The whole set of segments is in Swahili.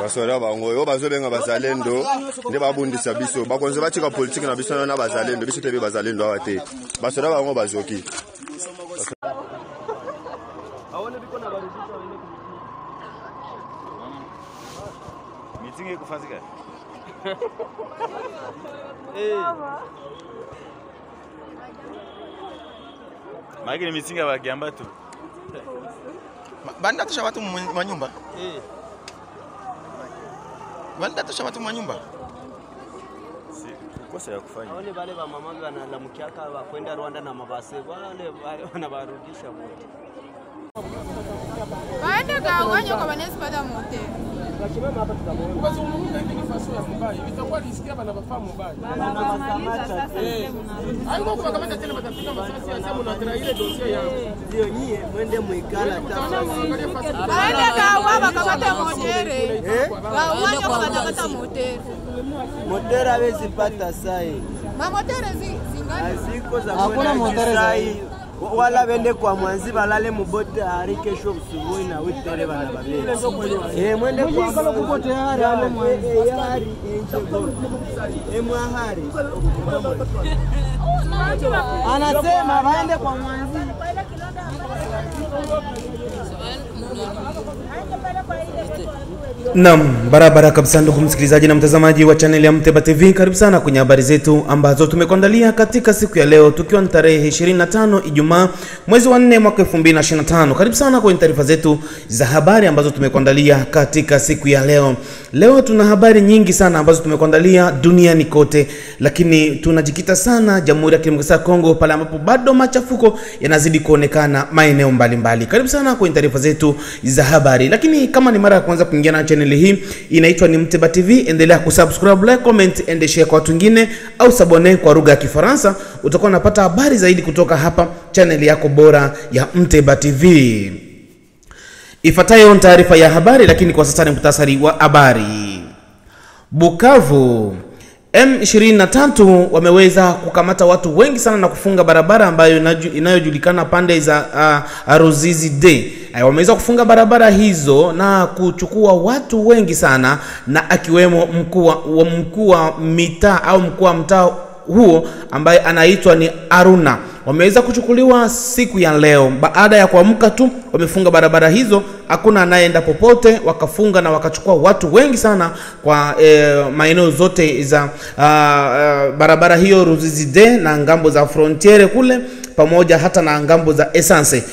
basoda bango yo bazobenga bazalendo nde babundisa biso bakonze batika politique na biso na bazalendo biso te bazalendo awate basoda bango bazoki aone biko na barudisha wengine meeting ikufanyika Maiki ni meeting ya Kiamba tu. Banda tosha watu mwa nyumba. Banda tosha watu mwa nyumba. Si kosa ya kufanya. Wale wale wa mama wanalamukiaka kwenda Rwanda na mabase wale wanabarudisha wote. Baada kawanyo kwa banesi pada mote. Wachimama hapa tutamwona. Kwa sababu ndio faso ya mbaya. Vitakuwa risikia bana bafamu mbaya. Haiko kwa kama tena batafika masasi ya samu na tena ile dossier ya. Ndio nyie mwende muikala tafa. Baada kawa bakamata motere. Kawanyo kwa bakamata motere. Motere hawezi pata sai. Ma motere zingani. Aziko za hakuna motere sai. Wala wende kwa mwanzi balale mubote hari kesho usubuhi na witere bana babeli. Mwende kwa kala kubote hari ale mwanzi hari enje go. Mwahari. Anasema waende kwa mwanzi. Naam, barabara kabisa ndugu msikilizaji na mtazamaji wa channel ya Mteba TV, karibu sana kwenye habari zetu ambazo tumekuandalia katika siku ya leo, tukiwa ni tarehe 25 Ijumaa mwezi wa 4 mwaka 2025. Karibu sana kwenye taarifa zetu za habari ambazo tumekuandalia katika siku ya leo. Leo tuna habari nyingi sana ambazo tumekuandalia duniani kote, lakini tunajikita sana Jamhuri ya Kidemokrasia ya Kongo pale ambapo bado machafuko yanazidi kuonekana maeneo mbalimbali. Karibu sana kwenye taarifa zetu za habari. Lakini kama ni mara ya kwanza kuingia na channel hii, inaitwa ni Mteba TV, endelea kusubscribe, like, comment and share kwa watu wengine, au sabone kwa lugha ya Kifaransa. Utakuwa unapata habari zaidi kutoka hapa channel yako bora ya Mteba TV. Ifuatayo ni taarifa ya habari, lakini kwa sasa ni muhtasari wa habari. Bukavu, M23 wameweza kukamata watu wengi sana na kufunga barabara ambayo inayojulikana pande za Ruzizi D. Wameweza kufunga barabara hizo na kuchukua watu wengi sana, na akiwemo mkuu wa mitaa au mkuu wa mtaa huo ambaye anaitwa ni Aruna. Wameweza kuchukuliwa siku ya leo baada ya kuamka tu wamefunga barabara hizo, hakuna anayeenda popote, wakafunga na wakachukua watu wengi sana kwa maeneo zote za barabara hiyo Ruzizi D na ngambo za frontiere kule, pamoja hata na ngambo za Essence.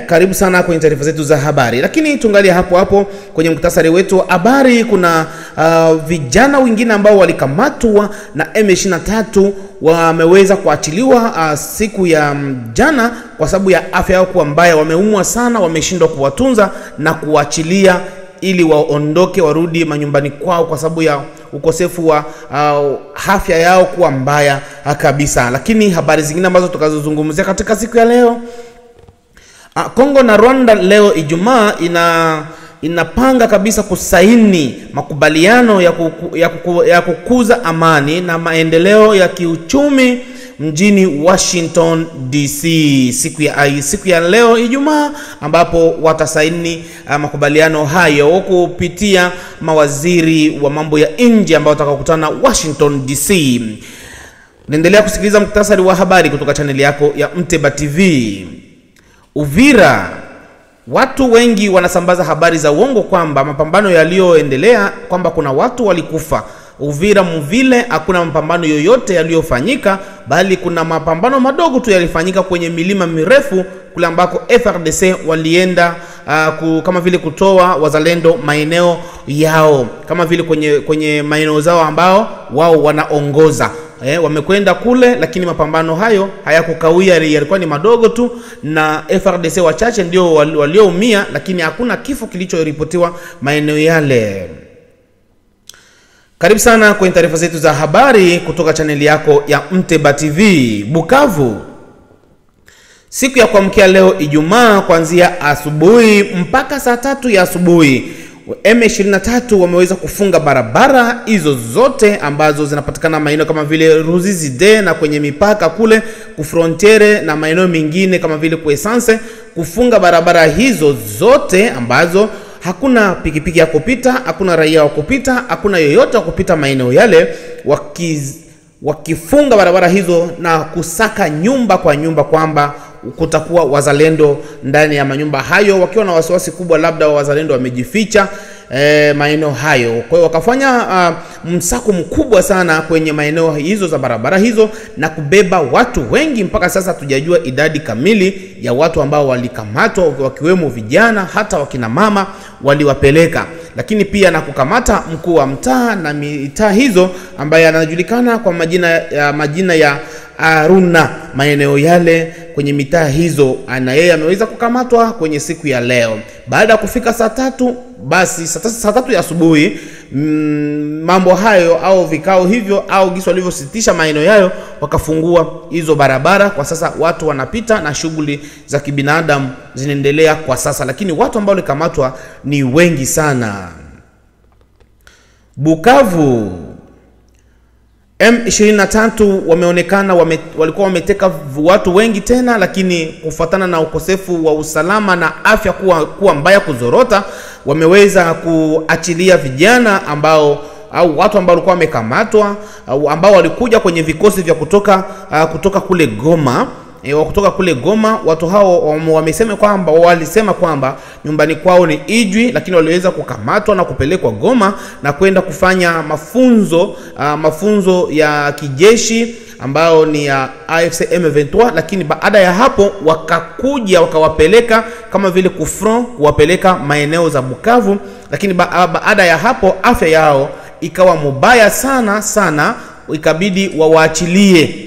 Karibu sana kwenye taarifa zetu za habari. Lakini tungalia hapo hapo kwenye muktasari wetu wa habari, kuna vijana wengine ambao walikamatwa na M23 wameweza kuachiliwa siku ya jana kwa sababu ya afya yao kuwa mbaya. Wameumwa sana, wameshindwa kuwatunza na kuachilia ili waondoke warudi manyumbani kwao kwa sababu ya ukosefu wa afya yao kuwa mbaya kabisa. Lakini habari zingine ambazo tukazozungumzia katika siku ya leo, Kongo na Rwanda leo Ijumaa inapanga kabisa kusaini makubaliano ya kukuza amani na maendeleo ya kiuchumi mjini Washington DC siku ya leo Ijumaa, ambapo watasaini makubaliano hayo kupitia mawaziri wa mambo ya nje ambao watakutana Washington DC. Naendelea kusikiliza muktasari wa habari kutoka channel yako ya Mteba TV. Uvira, watu wengi wanasambaza habari za uongo kwamba mapambano yaliyoendelea kwamba kuna watu walikufa. Uvira mvile hakuna mapambano yoyote yaliyofanyika, bali kuna mapambano madogo tu yalifanyika kwenye milima mirefu kule ambako FRDC walienda kama vile kutoa wazalendo maeneo yao, kama vile kwenye maeneo zao ambao wao wanaongoza. Wamekwenda kule, lakini mapambano hayo hayakukawia, yalikuwa ni madogo tu, na FRDC wachache ndio walioumia, lakini hakuna kifo kilichoripotiwa maeneo yale. Karibu sana kwenye taarifa zetu za habari kutoka chaneli yako ya Mteba TV. Bukavu, siku ya kuamkia leo Ijumaa, kuanzia asubuhi mpaka saa 3 ya asubuhi, M23 wameweza kufunga barabara hizo zote ambazo zinapatikana maeneo kama vile Ruzizi D na kwenye mipaka kule kufrontiere na maeneo mengine kama vile Essence, kufunga barabara hizo zote ambazo hakuna pikipiki ya kupita, hakuna raia wa kupita, hakuna yoyote wa kupita maeneo yale, wakifunga barabara hizo na kusaka nyumba kwa nyumba kwamba kutakuwa wazalendo ndani ya manyumba hayo, wakiwa na wasiwasi kubwa labda wazalendo wamejificha maeneo hayo. Kwa hiyo wakafanya msako mkubwa sana kwenye maeneo hizo za barabara hizo na kubeba watu wengi. Mpaka sasa tujajua idadi kamili ya watu ambao walikamatwa, wakiwemo vijana, hata wakina mama waliwapeleka. Lakini pia na kukamata mkuu wa mtaa na mitaa hizo ambaye anajulikana kwa majina ya Aruna maeneo yale kwenye mitaa hizo, na yeye ameweza kukamatwa kwenye siku ya leo baada ya kufika saa 3. Basi saa 3 ya asubuhi mambo hayo au vikao hivyo au gisu walivyositisha maeneo yayo, wakafungua hizo barabara. Kwa sasa watu wanapita na shughuli za kibinadamu zinaendelea kwa sasa, lakini watu ambao walikamatwa ni wengi sana. Bukavu, M23 wameonekana walikuwa wameteka watu wengi tena, lakini kufuatana na ukosefu wa usalama na afya kuwa mbaya kuzorota, wameweza kuachilia vijana ambao au watu ambao walikuwa wamekamatwa ambao walikuja kwenye vikosi vya kutoka kule Goma. Kutoka kule Goma, watu hao walisema kwamba nyumbani kwao ni Ijwi, lakini waliweza kukamatwa na kupelekwa Goma na kwenda kufanya mafunzo ya kijeshi ambao ni ya AFC M23. Lakini baada ya hapo wakakuja wakawapeleka kama vile kufront, kuwapeleka maeneo za Bukavu. Lakini baada ya hapo afya yao ikawa mbaya sana, ikabidi wawaachilie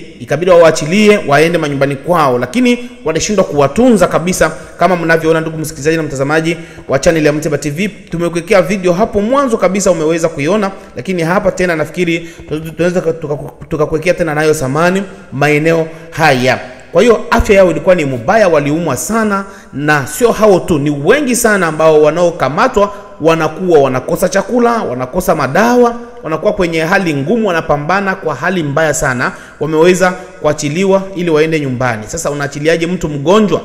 waende manyumbani kwao, lakini walishindwa kuwatunza kabisa. Kama mnavyoona ndugu msikilizaji na mtazamaji wa channel ya Muteba TV, tumekuwekea video hapo mwanzo kabisa, umeweza kuiona. Lakini hapa tena nafikiri tunaweza tukakuwekea tena nayo samani maeneo haya. Kwa hiyo afya yao ilikuwa ni mbaya, waliumwa sana, na sio hao tu, ni wengi sana ambao wanaokamatwa wanakuwa wanakosa chakula, wanakosa madawa, wanakuwa kwenye hali ngumu, wanapambana kwa hali mbaya sana. Wameweza kuachiliwa ili waende nyumbani. Sasa unaachiliaje mtu mgonjwa?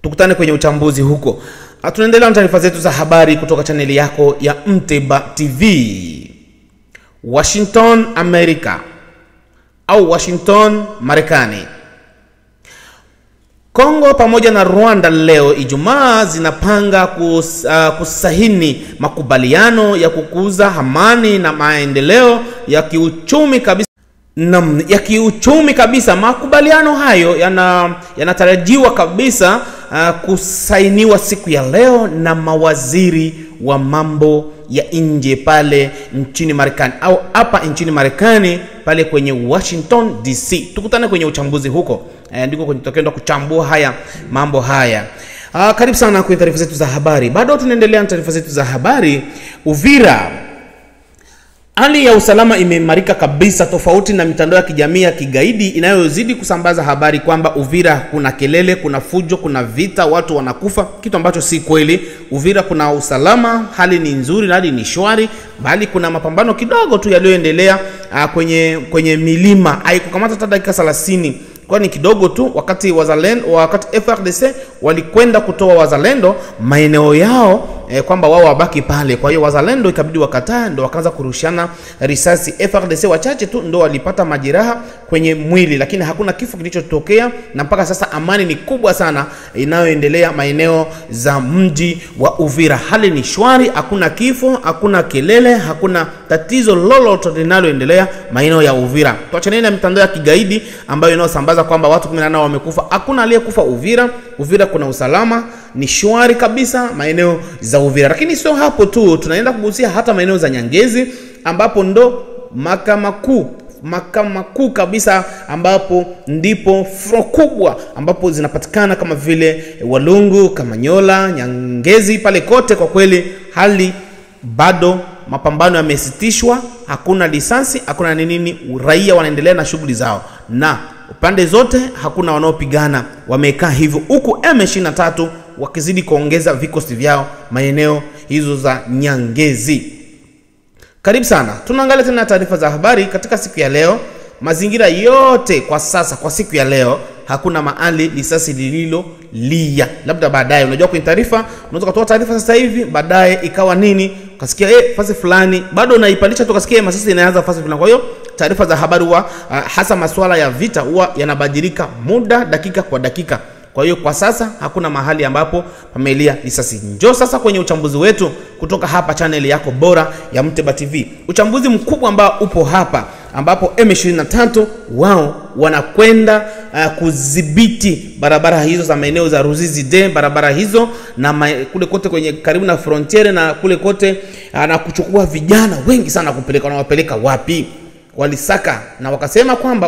Tukutane kwenye uchambuzi huko. Tunaendelea na taarifa zetu za habari kutoka chaneli yako ya Muteba TV. Washington, Amerika au Washington, Marekani. Kongo pamoja na Rwanda leo Ijumaa zinapanga kusahini makubaliano ya kukuza amani na maendeleo ya kiuchumi kabisa. Makubaliano hayo yanatarajiwa kabisa kusainiwa siku ya leo na mawaziri wa mambo ya nje pale nchini Marekani au hapa nchini Marekani pale kwenye Washington DC. Tukutane kwenye uchambuzi huko. Ndiko kwenye tutakwenda kuchambua mambo haya. Karibu sana kwenye taarifa zetu za habari. Bado tunaendelea na taarifa zetu za habari. Uvira, hali ya usalama imeimarika kabisa, tofauti na mitandao ya kijamii ya kigaidi inayozidi kusambaza habari kwamba Uvira kuna kelele, kuna fujo, kuna vita, watu wanakufa, kitu ambacho si kweli. Uvira kuna usalama, hali ni nzuri, hali ni shwari, bali kuna mapambano kidogo tu yaliyoendelea kwenye milima. Haikukamata hata dakika 30. Kwa ni kidogo tu, wakati FARDC walikwenda kutoa wazalendo maeneo yao kwamba wao wabaki pale. Kwa hiyo wazalendo ikabidi wakataa, ndo wakaanza kurushana risasi. FARDC wachache tu ndo walipata majeraha kwenye mwili, lakini hakuna kifo kilichotokea, na mpaka sasa amani ni kubwa sana inayoendelea maeneo za mji wa Uvira. Hali ni shwari, hakuna kifo, hakuna kelele, hakuna tatizo lolote linaloendelea maeneo ya Uvira. Tuachane na mitandao ya kigaidi ambayo inayosambaza kwamba watu 18 wamekufa. Hakuna aliyekufa Uvira. Uvira kuna usalama, ni shwari kabisa maeneo za Uvira. Lakini sio hapo tu, tunaenda kugusia hata maeneo za Nyangezi ambapo ndo makao makuu kabisa, ambapo ndipo fro kubwa ambapo zinapatikana kama vile Walungu, Kamanyola, Nyangezi, pale kote. Kwa kweli hali bado, mapambano yamesitishwa, hakuna risasi, hakuna nini, raia wanaendelea na shughuli zao, na upande zote hakuna wanaopigana, wamekaa hivyo, huku M23 wakizidi kuongeza vikosi vyao maeneo hizo za Nyangezi. Karibu sana. Tunaangalia tena taarifa za habari katika siku ya leo. Mazingira yote kwa sasa kwa siku ya leo hakuna mahali risasi lililo lia. Labda baadaye, unajua kwenye taarifa unaweza kutoa taarifa sasa hivi, baadaye ikawa nini, ukasikia fasi fulani bado unaipandisha tu, ukasikia masasi inaanza fasi fulani. Kwa hiyo taarifa za habari huwa hasa masuala ya vita huwa yanabadilika muda, dakika kwa dakika. Kwa hiyo kwa sasa hakuna mahali ambapo pamelia risasi. Njoo sasa kwenye uchambuzi wetu kutoka hapa channel yako bora ya Mteba TV. Uchambuzi mkubwa ambao upo hapa, ambapo M23 wao wanakwenda kudhibiti barabara hizo za maeneo za Ruzizi D, barabara hizo na kule kote kwenye karibu na frontiere na kule kote, na kuchukua vijana wengi sana kupeleka. Na wapeleka wapi? Walisaka na wakasema kwamba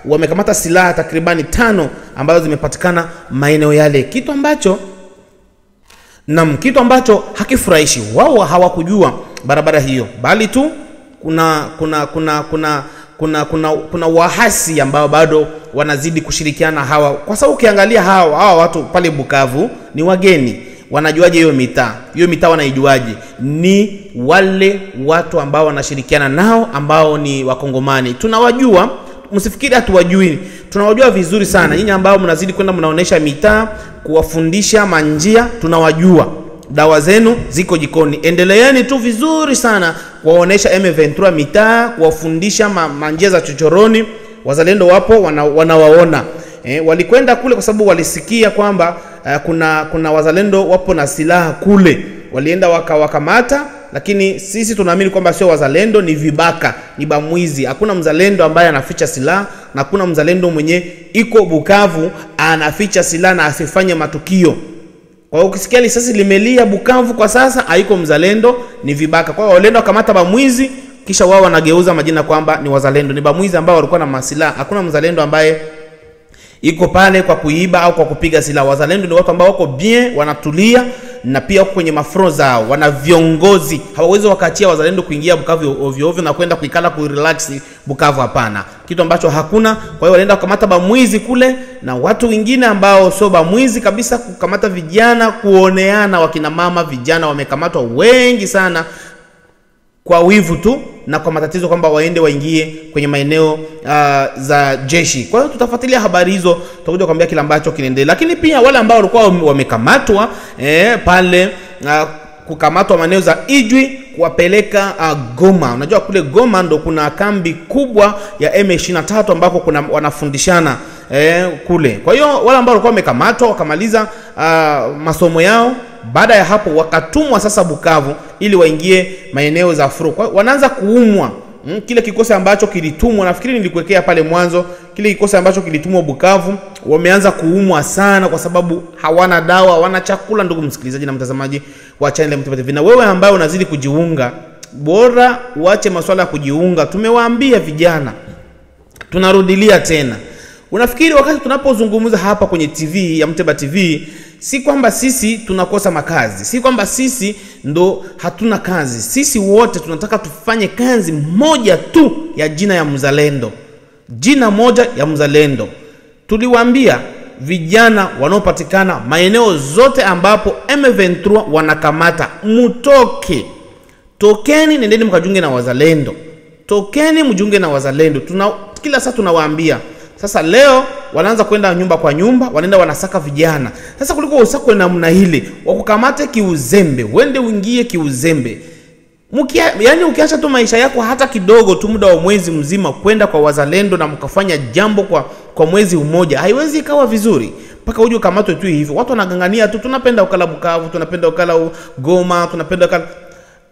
wamekamata silaha takribani 5 ambazo zimepatikana maeneo yale, kitu ambacho hakifurahishi. Wao hawakujua barabara hiyo, bali tu kuna wahasi ambao bado wanazidi kushirikiana hawa, kwa sababu ukiangalia hawa watu pale Bukavu ni wageni. Wanajuaje hiyo mitaa? Hiyo mitaa wanaijuaje? Ni wale watu ambao wanashirikiana nao ambao ni Wakongomani. Tunawajua, msifikiri hatuwajui. Tunawajua vizuri sana. Nyinyi ambao mnazidi kwenda mnaonesha mitaa, kuwafundisha manjia, tunawajua. Dawa zenu ziko jikoni. Endeleeni tu vizuri sana kuwaonesha M23 mitaa, kuwafundisha manjia za chochoroni. Wazalendo wapo, wanawaona. Walikwenda kule kwa sababu walisikia kwamba kuna wazalendo wapo na silaha kule. Walienda wakamata, lakini sisi tunaamini kwamba sio wazalendo, ni vibaka, ni bamwizi. Hakuna mzalendo ambaye anaficha silaha, na hakuna mzalendo mwenye iko Bukavu anaficha silaha na asifanye matukio. Kwa hiyo ukisikia risasi limelia Bukavu kwa sasa, haiko mzalendo, ni vibaka. Kwa hiyo walienda wakamata bamwizi, kisha wao wanageuza majina kwamba ni wazalendo. Ni bamwizi ambao walikuwa na masilaha. Hakuna mzalendo ambaye iko pale kwa kuiba au kwa kupiga silaha. Wazalendo ni watu ambao wako bien, wanatulia, na pia kwenye mafro zao wana viongozi. Hawawezi wakaachia wazalendo kuingia Bukavu ovyo ovyo na kwenda kuikala kurelax Bukavu, hapana. Kitu ambacho hakuna. Kwa hiyo walienda kukamata bamwizi kule na watu wengine ambao sio bamwizi kabisa, kukamata vijana, kuoneana. Wakina mama, vijana wamekamatwa wengi sana kwa wivu tu na kwa matatizo kwamba waingie kwenye maeneo za jeshi. Kwa hiyo tutafuatilia habari hizo, tutakuja kuambia kila ambacho kinaendelea. Lakini pia wale ambao walikuwa wamekamatwa pale, kukamatwa maeneo za Ijwi, kuwapeleka Goma. Unajua kule Goma ndo kuna kambi kubwa ya M23 ambako kuna wanafundishana kule. Kwa hiyo wale ambao walikuwa wamekamatwa wakamaliza masomo yao, baada ya hapo wakatumwa sasa Bukavu ili waingie maeneo za Afro. Kwa hiyo wanaanza kuumwa. Kile kikosi ambacho kilitumwa, nafikiri nilikuwekea pale mwanzo, kile kikosi ambacho kilitumwa Bukavu, wameanza kuumwa sana kwa sababu hawana dawa, hawana chakula. Ndugu msikilizaji na mtazamaji wa channel ya Mteba TV, na wewe ambaye unazidi kujiunga, bora uache masuala ya kujiunga. Tumewaambia vijana, tunarudilia tena. Unafikiri wakati tunapozungumza hapa kwenye TV ya Mteba TV, si kwamba sisi tunakosa makazi, si kwamba sisi ndo hatuna kazi. Sisi wote tunataka tufanye kazi moja tu ya jina ya mzalendo. Jina moja ya mzalendo. Tuliwaambia vijana wanaopatikana maeneo zote ambapo M23 wanakamata, mutoke. Tokeni, nendeni mkajunge na wazalendo. Tokeni mjunge na wazalendo. Kila saa tunawaambia. Sasa leo wanaanza kwenda nyumba kwa nyumba, wanaenda wanasaka vijana. Sasa kuliko usakwe namna hile, wakukamate kiuzembe, wende uingie kiuzembe. Yani ukiacha tu maisha yako hata kidogo tu, muda wa mwezi mzima kwenda kwa wazalendo na mkafanya jambo kwa mwezi mmoja, haiwezi ikawa vizuri. Paka uje ukamatwe tu hivyo. Watu wanagangania tu, tunapenda ukala Bukavu, tunapenda ukala Goma, tunapenda ukala.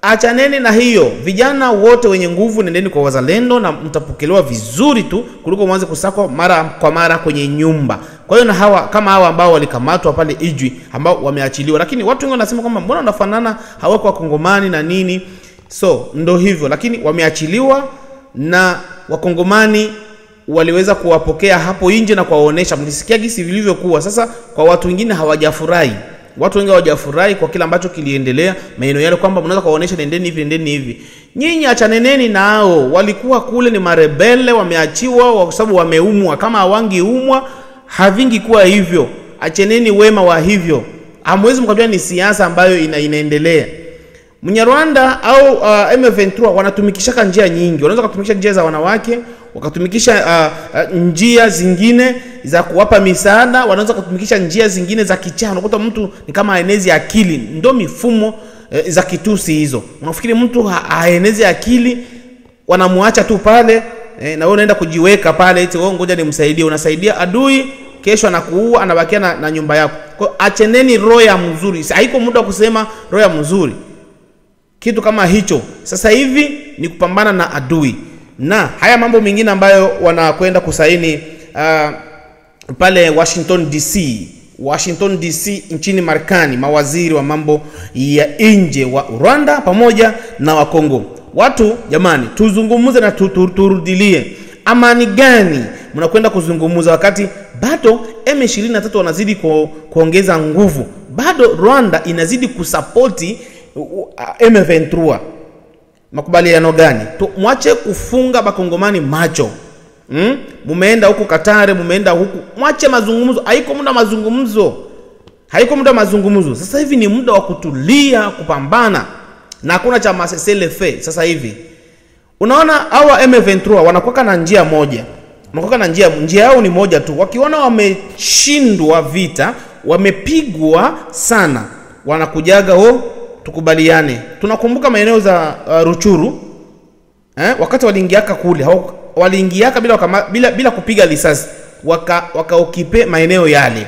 Achaneni na hiyo. Vijana wote wenye nguvu, nendeni kwa wazalendo na mtapokelewa vizuri tu, kuliko mwanze kusakwa mara kwa mara kwenye nyumba. Kwa hiyo na hawa ambao walikamatwa pale Ijwi, ambao wameachiliwa, lakini watu wengi wanasema kwamba mbona wanafanana, hawako Wakongomani na nini. So ndo hivyo, lakini wameachiliwa na Wakongomani waliweza kuwapokea hapo nje na kuwaonesha. Mlisikia gisi vilivyokuwa. Sasa kwa watu wengine hawajafurahi. Watu wengi hawajafurahi kwa kile ambacho kiliendelea maeneo yale, kwamba mnaweza kuwaonesha nendeni hivi nendeni hivi. Nyinyi achaneneni nao. Walikuwa kule ni marebele, wameachiwa kwa sababu wameumwa. Kama hawangeumwa havingi kuwa hivyo. Acheneni wema wa hivyo. Hamwezi mkajua ni siasa ambayo inaendelea. Mnyarwanda au M23 wanatumikishaka njia nyingi. Wanaweza kutumikisha njia za wanawake, wakatumikisha njia zingine za kuwapa misaada, wanaweza kutumikisha njia zingine za kichana. Unakuta mtu ni kama haenezi akili, ndo mifumo za kitusi hizo. Unafikiri mtu haenezi akili, wanamuacha tu pale na wewe unaenda kujiweka pale eti wewe ngoja nimsaidie. Unasaidia adui, kesho anakuua, anabakia na nyumba yako. Kwa acheneni roho ya mzuri. Haiko muda kusema roho ya mzuri. Kitu kama hicho sasa hivi ni kupambana na adui. Na haya mambo mengine ambayo wanakwenda kusaini pale Washington DC nchini Marekani, mawaziri wa mambo ya nje wa Rwanda pamoja na wa Kongo. Watu jamani, tuzungumuze na turudilie. Amani gani mnakwenda kuzungumuza wakati bado M23 wanazidi kuongeza nguvu? Bado Rwanda inazidi kusupporti M23. Makubaliano gani? Mwache kufunga bakongomani macho. Mumeenda huku Katare, mumeenda huku. Mwache mazungumzo. Haiko muda mazungumzo. Sasa hivi ni muda wa kutulia, kupambana. Na hakuna cha maseselefe sasa hivi. Unaona hawa M23 wanakuwa na njia moja. Wanakuwa na njia yao ni moja tu. Wakiona wameshindwa vita, wamepigwa sana, wanakujaga tukubaliane. Tunakumbuka maeneo za Ruchuru. Wakati waliingiaka kule, waliingiaka bila kupiga risasi. Wakaokipe maeneo yale.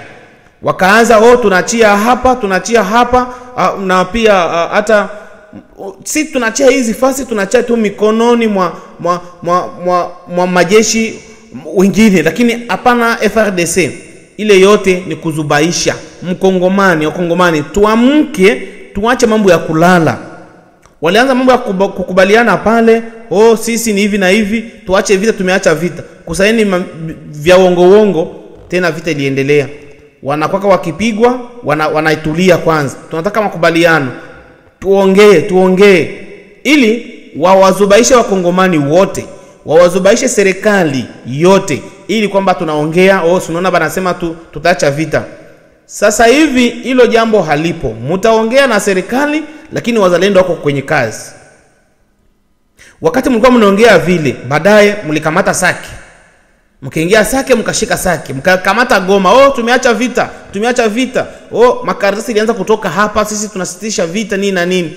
Wakaanza tunachia hapa na pia hata si tunachia hizi fasi, tunachia tu mikononi mwa majeshi wengine, lakini hapana FRDC. Ile yote ni kuzubaisha wakongomani. Tuamke, tuache mambo ya kulala. Walianza mambo ya kukubaliana pale, sisi ni hivi na hivi, tuache vita, tumeacha vita. Kusaini vya uongo tena vita iliendelea. Wanakwaka wakipigwa, wanaitulia kwanza. Tunataka makubaliano. Tuongee ili wawazubaishe wakongomani wote, wawazubaishe serikali yote, ili kwamba tunaongea. Unaona banasema tutaacha vita. Sasa hivi hilo jambo halipo. Mtaongea na serikali, lakini wazalendo wako kwenye kazi. Wakati mlikuwa mnaongea vile, baadaye mlikamata Sake. Mkaingia Sake, mkashika Sake, mkakamata Goma. Tumeacha vita. Makaratasi ilianza kutoka hapa, sisi tunasitisha vita nini na nini.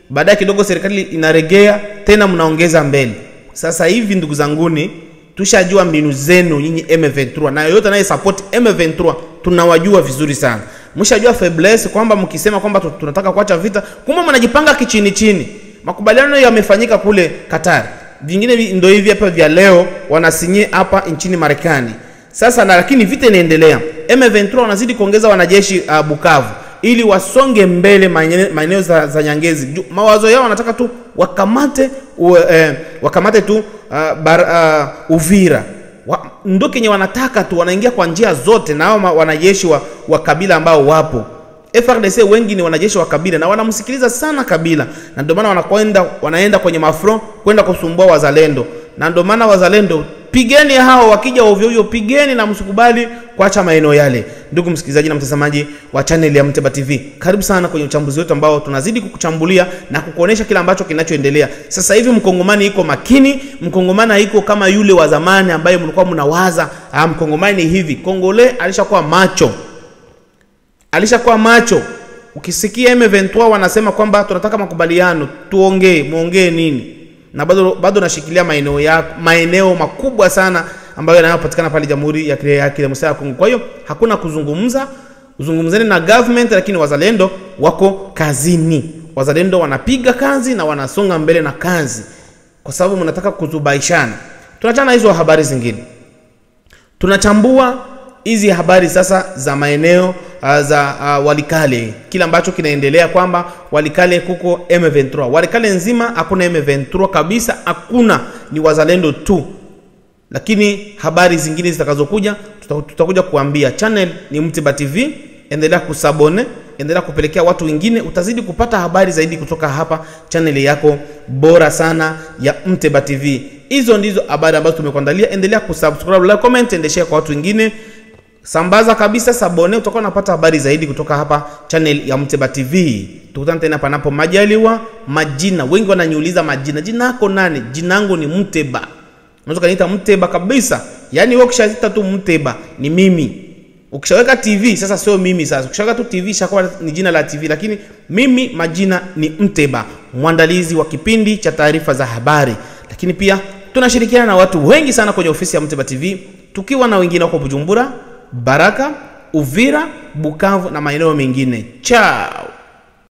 Baadaye kidogo serikali inaregea, tena mnaongeza mbele. Sasa hivi ndugu zanguni, tushajua mbinu zenu nyinyi M23, na yote anaye support M23 tunawajua vizuri sana. Mshajua faiblesse kwamba mkisema kwamba tunataka kuacha vita, kumbe mnajipanga kichini. Makubaliano yamefanyika kule Qatar. Vingine ndio hivi hapa vya leo wanasinye hapa nchini Marekani. Sasa lakini vita inaendelea. M23 wanazidi kuongeza wanajeshi Bukavu ili wasonge mbele maeneo za Nyangezi. Mawazo yao wanataka tu wakamate tu Uvira. Ndio kenye wanataka tu, wanaingia kwa njia zote, na hao wanajeshi wa Kabila ambao wapo. FRDC wengi ni wanajeshi wa Kabila na wanamsikiliza sana Kabila, na ndio maana wanaenda kwenye mafront kwenda kusumbua wazalendo. Na ndio maana wazalendo, pigeni hao, wakija ovyo pigeni na msikubali kuacha maeneo yale. Ndugu msikilizaji na mtazamaji wa channel ya Mteba TV, karibu sana kwenye uchambuzi wetu ambao tunazidi kukuchambulia na kukuonesha kila ambacho kinachoendelea. Sasa hivi mkongomani iko makini, mkongomani haiko kama yule wa zamani ambaye mlikuwa mnawaza mkongomani hivi. Kongole alishakuwa macho. Ukisikia M23 wanasema kwamba tunataka makubaliano, muongee nini? Na bado nashikilia maeneo makubwa sana ambayo yanayopatikana pale Jamhuri ya Kidemokrasia ya Kongo. Kwa hiyo hakuna uzungumzeni na government, lakini wazalendo wako kazini. Wazalendo wanapiga kazi na wanasonga mbele na kazi, kwa sababu mnataka kuzubaishana. Tunachana hizo habari zingine. Tunachambua hizi habari sasa za maeneo za Walikale, kila ambacho kinaendelea kwamba Walikale kuko M23. Walikale nzima hakuna M23 kabisa, hakuna, ni wazalendo tu. Lakini habari zingine zitakazokuja tutakuja kuambia. Channel ni Mteba TV, endelea kusabone, endelea kupelekea watu wengine, utazidi kupata habari zaidi kutoka hapa channel yako bora sana ya Mteba TV. Hizo ndizo habari ambazo tumekuandalia. Endelea kusubscribe, like, comment, endeshea kwa watu wengine. Sambaza kabisa, sabone, utakuwa unapata habari zaidi kutoka hapa channel ya Mteba TV. Tukutane tena panapo majaliwa. Majina, wengi wananiuliza majina. Jina lako nani? Jina langu ni Mteba. Unaweza kaniita Mteba kabisa. Yaani wewe ukishaita tu Mteba ni mimi. Ukishaweka TV sasa sio mimi sasa. Ukishaweka tu TV shakuwa ni jina la TV, lakini mimi majina ni Mteba, mwandalizi wa kipindi cha taarifa za habari. Lakini pia tunashirikiana na watu wengi sana kwenye ofisi ya Mteba TV, tukiwa na wengine wako Bujumbura, Baraka, Uvira, Bukavu na maeneo mengine. Ciao.